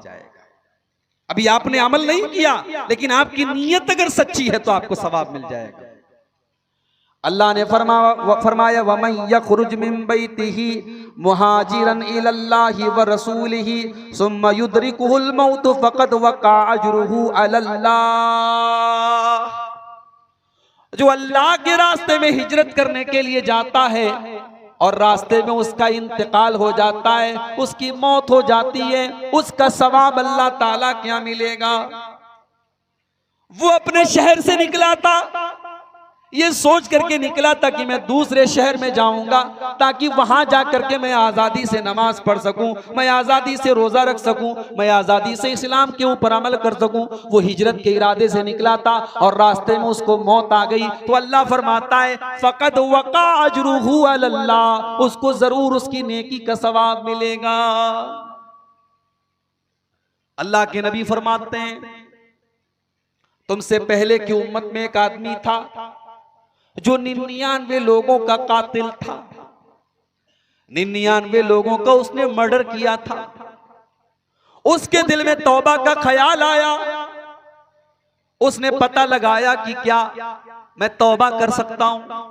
जाएगा। अभी आपने अमल नहीं किया, लेकिन आपकी नीयत अगर सच्ची है तो आपको सवाब मिल जाएगा। अल्लाह ने फरमाया वमन यखरुज मिन बैतिही मुहाजिरन इलल्लाहि व रसूलिही सुम्मा युद्रिकुहुल मौत फक़द वक़ा अजरुहु अलल्लाह। जो अल्लाह के रास्ते में हिजरत करने के लिए जाता है और रास्ते में उसका इंतकाल हो जाता है, उसकी मौत हो जाती है, उसका सवाब अल्लाह ताला क्या मिलेगा। वो अपने शहर से निकला था, ये सोच करके निकला था कि मैं दूसरे शहर में जाऊंगा ताकि वहां जाकर के मैं आजादी से नमाज पढ़ सकूं, मैं आजादी से रोजा रख सकूं, मैं आजादी से इस्लाम के ऊपर अमल कर सकूं। वो हिजरत के इरादे से निकला था और रास्ते में उसको मौत आ गई, तो अल्लाह फरमाता है फक़द वक़ा अजरुहु अलल्लाह, उसको जरूर उसकी नेकी का सवाब मिलेगा। अल्लाह के नबी फरमाते हैं तुमसे पहले की उम्मत में एक आदमी था जो 99 लोगों का कातिल था, 99 लोगों का उसने मर्डर किया था। उसके दिल में तौबा का ख्याल आया, उसने पता लगाया कि क्या मैं तौबा कर सकता हूं।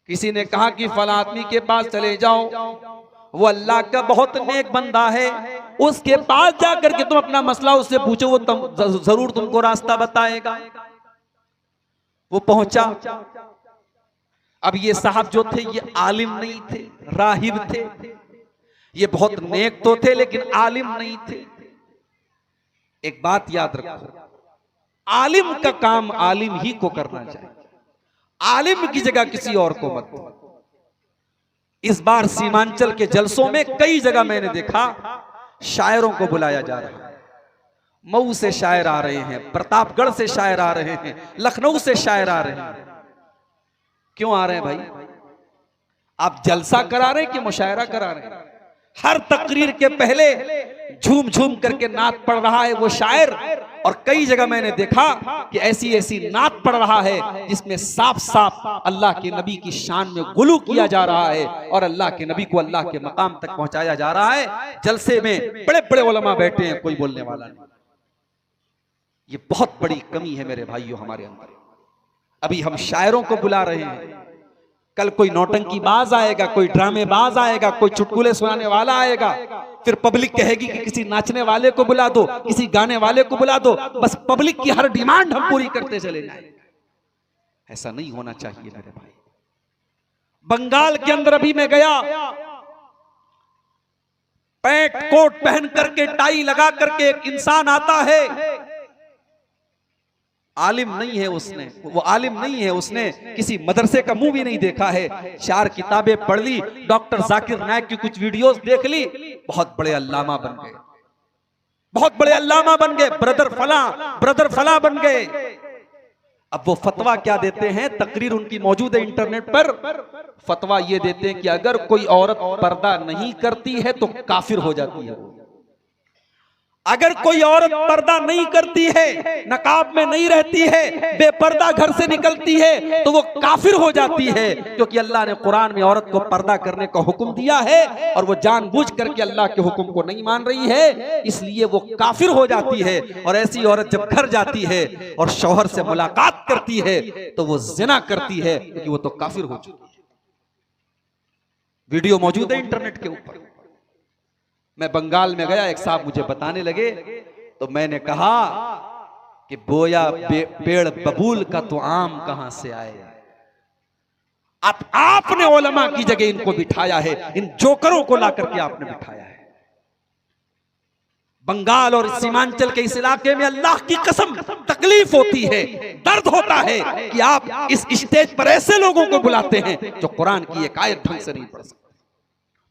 किसी ने कहा कि फला आदमी के पास चले जाओ, वो अल्लाह का बहुत नेक बंदा है, उसके पास जाकर के तुम अपना मसला उससे पूछो, वो जरूर तुमको रास्ता बताएगा। वो पहुंचा। अब ये साहब जो थे ये आलिम नहीं थे, राहिब थे। ये बहुत नेक तो थे लेकिन आलिम नहीं थे। एक बात याद रखो, आलिम का काम आलिम ही को करना चाहिए, आलिम की जगह किसी और को मत दो। इस बार सीमांचल के जलसों में कई जगह मैंने देखा शायरों को बुलाया जा रहा है। मऊ से शायर आ रहे हैं, प्रतापगढ़ से शायर आ रहे हैं, लखनऊ से शायर आ रहे हैं। क्यों आ रहे हैं भाई? आप जलसा करा रहे हैं कि मुशायरा करा रहे हैं? हर तकरीर के पहले झूम झूम करके नात पढ़ रहा है वो शायर, और कई जगह मैंने देखा कि ऐसी ऐसी नात पढ़ रहा है जिसमें साफ साफ अल्लाह के नबी की शान में गुलू किया जा रहा है और अल्लाह के नबी को अल्लाह के मकाम तक पहुंचाया जा रहा है। जलसे में बड़े बड़े उलमा बैठे हैं, कोई बोलने वाला नहीं। ये बहुत बड़ी कमी है मेरे भाइयों हमारे अंदर। अभी हम शायरों को बुला रहे हैं, कल कोई नौटंकी बाज आएगा, कोई ड्रामेबाज आएगा, कोई चुटकुले सुनाने वाला आएगा, फिर पब्लिक कहेगी कि किसी नाचने वाले को बुला दो, किसी गाने वाले को बुला दो, बस पब्लिक की हर डिमांड हम पूरी करते चले जाएंगे। ऐसा नहीं होना चाहिए मेरे भाई। बंगाल के अंदर अभी मैं गया, पैंट कोट पहन करके टाई लगा करके एक इंसान आता है, आलिम नहीं है उसने, वो आलिम नहीं है, उसने किसी मदरसे का मुंह भी नहीं देखा है, 4 किताबें पढ़ ली, डॉक्टर जाकिर नायक की कुछ वीडियोस देख ली, बहुत बड़े अल्लामा बन गए, बहुत बड़े अल्लामा बन गए, ब्रदर फला बन गए। अब वो फतवा क्या देते हैं, तकरीर उनकी मौजूद है इंटरनेट पर, फतवा ये देते हैं कि अगर कोई औरत पर्दा नहीं करती है तो काफिर हो जाती है। अगर कोई औरत पर्दा नहीं करती है, नकाब में नहीं रहती है, बेपर्दा घर से निकलती है, तो वो काफिर हो जाती है, क्योंकि अल्लाह ने कुरान में औरत को पर्दा करने का हुक्म दिया है और वो जानबूझ करके अल्लाह के हुक्म को नहीं मान रही है, इसलिए वो काफिर हो जाती है। और ऐसी औरत जब घर जाती है और शौहर से मुलाकात करती है तो वो जिना करती है, क्योंकि वो तो काफिर हो चुकी है। वीडियो मौजूद है इंटरनेट के ऊपर। मैं बंगाल में गया, एक साहब मुझे बताने लगे, तो मैंने कहा कि बोया पेड़ बबूल का तो आम कहां से आए। आपने उलमा की जगह इनको बिठाया है, इन जोकरों को ला करके आपने बिठाया है। बंगाल और सीमांचल के इस इलाके में अल्लाह की कसम तकलीफ होती है, दर्द होता है कि आप इस स्टेज पर ऐसे लोगों को बुलाते हैं जो कुरान की एक आयत ढंग से नहीं पढ़ सकते,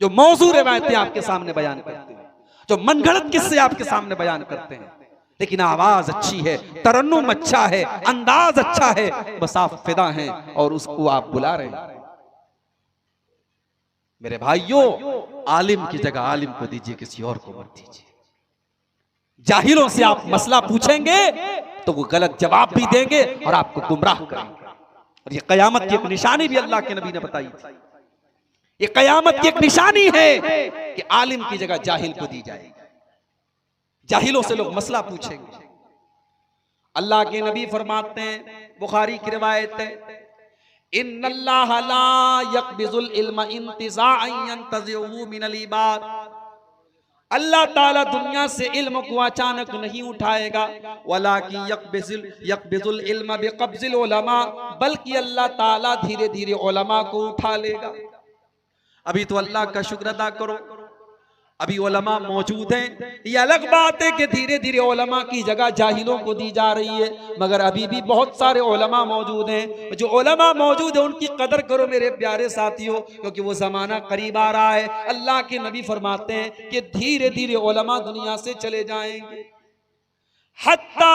जो मौजूद रिवायतें आपके सामने बयान करते हैं, जो मनगढ़ंत किस्से आपके सामने बयान करते हैं, लेकिन आवाज अच्छी है, तरन्नुम अच्छा है, अंदाज अच्छा है, बस आप फिदा हैं और उसको आप बुला रहे हैं। मेरे भाइयों, आलिम की जगह आलिम को दीजिए, किसी और को मत दीजिए। जाहिलों से आप मसला पूछेंगे तो वो गलत जवाब भी देंगे और आपको गुमराह करेंगे। और ये कयामत की एक निशानी भी अल्लाह के नबी ने बताई थी। ये कयामत की एक निशानी है कि आलिम की जगह जाहिल को दी जाएगी। जाहिलों से लोग मसला पूछेंगे। अल्लाह के नबी फरमाते हैं, बुखारी की रिवायत है, इन्नल्लाह ला यक़बिज़ुल इल्म इंतिज़ाअन यंतज़िउहु मिनल इबाद। अल्लाह ताला दुनिया से इल्म को अचानक नहीं उठाएगा, वलाकि यक़बिज़ुल इल्म बिक़ब्ज़िल उलमा, बल्कि अल्लाह ताला धीरे धीरे उलमा को उठा लेगा। अभी तो अल्लाह का शुक्र अदा करो, अभी उलमा मौजूद हैं। ये अलग बात है कि धीरे धीरे उलमा की जगह जाहिलों को दी जा रही है, मगर अभी भी बहुत सारे उलमा मौजूद हैं। जो उलमा मौजूद है उनकी कदर करो मेरे प्यारे साथियों, क्योंकि वो जमाना करीब आ रहा है। अल्लाह के नबी फरमाते हैं कि धीरे धीरे उलमा दुनिया से चले जाएंगे। हत्ता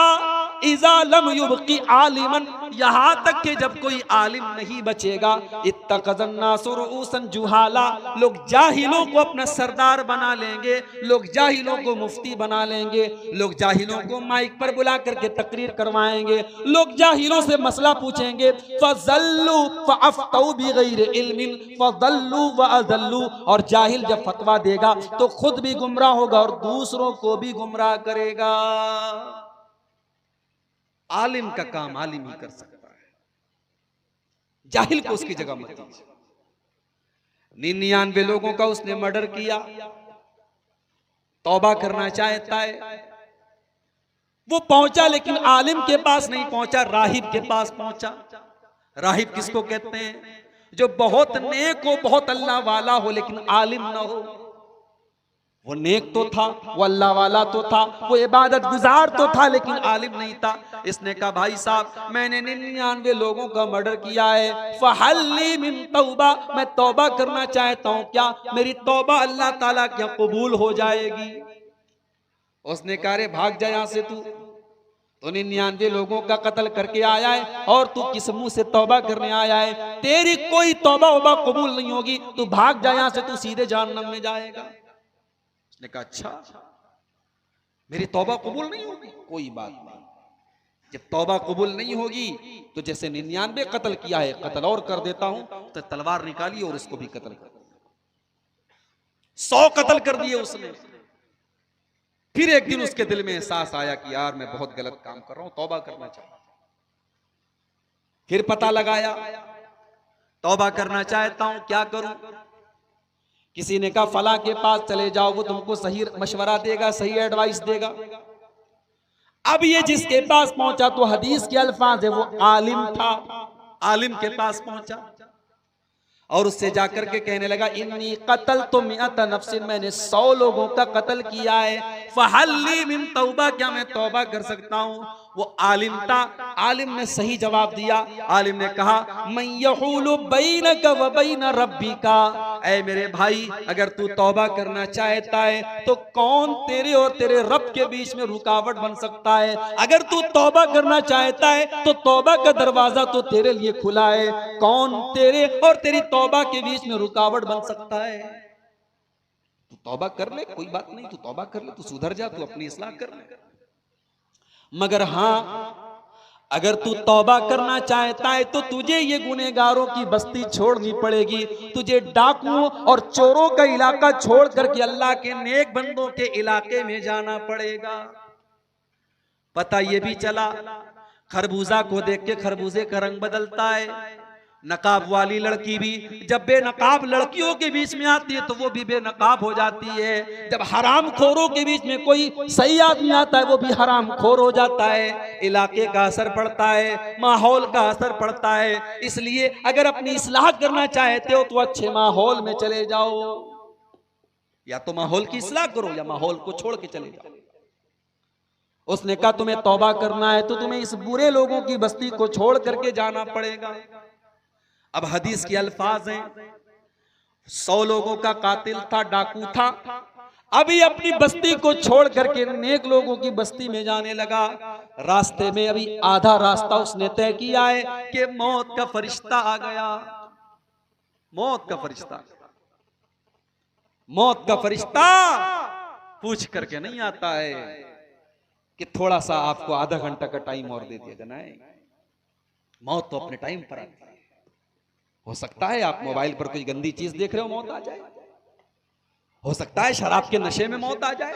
इज़ा लम युबकी आलिमन, यहाँ तक कि जब कोई आलिम नहीं बचेगा, इत्तखज़न्नासु रुऊसन जुहाला, लोग जाहिलों को अपना सरदार बना लेंगे, लोग जाहिलों को मुफ्ती बना लेंगे, लोग जाहिलों को माइक पर बुला करके तकरीर करवाएंगे, लोग जाहिलों से मसला पूछेंगे। फ़ज़ल्लू फ़अफ़्तऊ बिग़ैरि इल्मिन फ़ज़ल्लू वअज़ल्लू, और जाहिल जब फतवा देगा तो खुद भी गुमराह होगा और दूसरों को भी गुमराह करेगा। आलिम का काम आलिम ही कर सकता है, जाहिल को उसकी जगह मत दीजिए। 99 लोगों का उसने मर्डर किया, तौबा करना चाहता है, वो पहुंचा लेकिन आलिम के पास नहीं पहुंचा, राहिब के पास पहुंचा। राहिब किसको कहते हैं? जो बहुत नेक हो, बहुत अल्लाह वाला हो, लेकिन आलिम ना हो। वो नेक तो था, वो अल्लाह वाला तो था, वो इबादत गुजार तो था, लेकिन आलिम नहीं था। इसने कहा भाई साहब मैंने 99 लोगों का मर्डर किया है, फ़हल्ली मिन तौबा, मैं तौबा करना चाहता हूँ, क्या मेरी तौबा अल्लाह ताला क्या कबूल हो जाएगी? उसने कहा रे भाग जा यहाँ से, तो 99 लोगों का कत्ल करके आया है और तू किस मुंह से तौबा करने आया है? तेरी कोई तौबा वबा कबूल नहीं होगी, तू भाग जा यहाँ से, तू सीधे जहन्नम में जाएगा। उसने कहा अच्छा मेरी तौबा कबूल नहीं होगी, कोई बात नहीं, जब तौबा कबूल नहीं होगी तो जैसे 99 कत्ल किया है कत्ल और कर देता हूं, तो तलवार निकाली और उसको भी कत्ल कर, 100 कत्ल कर दिए उसने। फिर एक दिन उसके दिल में एहसास आया कि यार मैं बहुत गलत काम कर रहा हूं, तौबा करना चाहता हूं। फिर पता लगाया, तौबा करना चाहता हूं, क्या करूं? किसी ने कहा फला के पास चले जाओ, वो तुमको सही मशवरा देगा, सही एडवाइस देगा। अब ये जिसके पास पहुंचा तो हदीस के अल्फाज है, वो आलिम था, आलिम के पास पहुंचा और उससे जाकर के कहने लगा इन्नी कतल तो मिअत नफ्सिन, मैंने 100 लोगों का कत्ल किया है, फहल्ली मिन तौबा, क्या मैं तौबा कर सकता हूं? वो आलिम था, आलिम ने सही जवाब दिया। आलिम ने कहा मैं यहूलु बैनक व बैन रब्बिका, ऐ मेरे भाई अगर तू तौबा करना चाहता है तो कौन तेरे और तेरे रब के बीच में रुकावट बन सकता है? अगर तू तौबा करना चाहता है तो तौबा का दरवाजा तो तेरे लिए खुला है, कौन तेरे और तेरी तौबा के बीच में रुकावट बन सकता है? तू तौबा कर ले, कोई बात नहीं, तू तौबा कर ले, तू सुधर जा, तू अपनी इस्लाह कर ले। मगर हां अगर तू तौबा करना चाहता है तो तुझे ये गुनहगारों की बस्ती छोड़नी पड़ेगी, तुझे डाकुओं और चोरों का इलाका छोड़ करके अल्लाह के नेक बंदों के इलाके में जाना पड़ेगा। पता ये भी चला खरबूजा को देख के खरबूजे का रंग बदलता है। नकाब वाली लड़की भी जब बेनकाब लड़कियों के बीच में आती है तो वो भी बेनकाब हो जाती है। जब हराम खोरों के बीच में कोई सही आदमी आता है वो भी हराम खोर हो जाता है। इलाके का असर पड़ता है, माहौल का असर पड़ता है। इसलिए अगर अपनी इस्लाह करना चाहते हो तो अच्छे माहौल में चले जाओ, या तो माहौल की इस्लाह करो या माहौल को छोड़ के चले जाओ। उसने कहा तुम्हें तौबा करना है तो तुम्हें इस बुरे लोगों की बस्ती को छोड़ करके जाना पड़ेगा। अब हदीस के अल्फाज हैं 100 लोगों का कातिल था, डाकू था, अभी अपनी बस्ती को छोड़ करके नेक लोगों की बस्ती में जाने लगा। रास्ते में अभी आधा रास्ता उसने तय किया है कि मौत का फरिश्ता आ गया। मौत का फरिश्ता, मौत का फरिश्ता पूछ करके नहीं आता है कि थोड़ा सा आपको आधा घंटा का टाइम और दे दिया जाना है। मौत तो अपने टाइम पर आती है। हो सकता है आप मोबाइल पर कोई गंदी चीज देख रहे हो, मौत आ जाए। हो सकता है शराब के नशे में मौत आ जाए।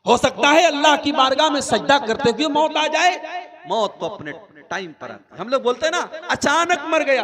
हो सकता है अल्लाह की बारगाह में सजदा करते हुए मौत आ जाए। मौत तो अपने टाइम पर आती है। हम लोग बोलते हैं ना अचानक मर गया,